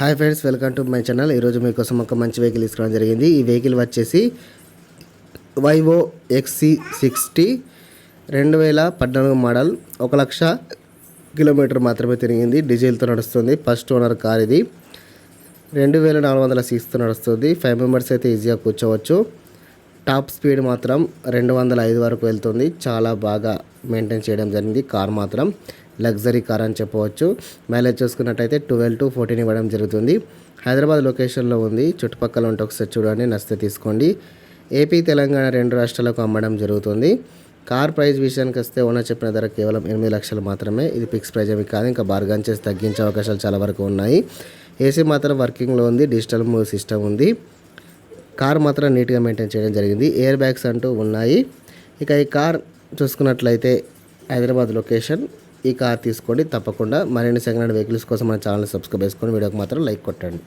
Hi friends, welcome to my channel. ఈరోజు మీకోసం ఒక మంచి వెహికల్ తీసుకోవడం జరిగింది. ఈ వెహికల్ వచ్చేసి వైవో XC60 2014 మోడల్. 1,00,000 కిలోమీటర్ మాత్రమే తిరిగింది. డీజిల్తో నడుస్తుంది. ఫస్ట్ ఓనర్ కార్ ఇది. 2400 సీసీతో నడుస్తుంది. 5 మెంబర్స్ అయితే ఈజీగా కూర్చోవచ్చు. టాప్ స్పీడ్ మాత్రం 205 వరకు వెళ్తుంది. చాలా బాగా మెయింటైన్ చేయడం జరిగింది. కార్ మాత్రం లగ్జరీ కార్ అని చెప్పవచ్చు. మైలేజ్ చూసుకున్నట్టయితే 12 to 14 ఇవ్వడం జరుగుతుంది. హైదరాబాద్ లొకేషన్లో ఉంది. చుట్టుపక్కల ఉంటే ఒకసారి చూడండి, నచ్చితే తీసుకోండి. ఏపీ, తెలంగాణ 2 రాష్ట్రాలకు అమ్మడం జరుగుతుంది. కార్ ప్రైస్ విషయానికి వస్తే ఓనర్ చెప్పిన ధర కేవలం 8 లక్షలు మాత్రమే. ఇది ఫిక్స్ ప్రైజ్ ఏమి కాదు. ఇంకా బార్గన్ చేసి తగ్గించే అవకాశాలు చాలా వరకు ఉన్నాయి. ఏసీ మాత్రం వర్కింగ్లో ఉంది. డిజిటల్ సిస్టమ్ ఉంది. కార్ మాత్రం నీట్గా మెయింటైన్ చేయడం జరిగింది. ఎయిర్ బ్యాగ్స్ అంటూ ఉన్నాయి. ఇక ఈ కార్ చూసుకున్నట్లయితే హైదరాబాద్ లొకేషన్. ఈ కార్ తీసుకోండి తప్పకుండా. మరిన్ని సెకండ్ హ్యాండ్ వెహికల్స్ కోసం మన ఛానల్ సబ్స్క్రైబ్ చేసుకొని వీడియోకి మాత్రం లైక్ కొట్టండి.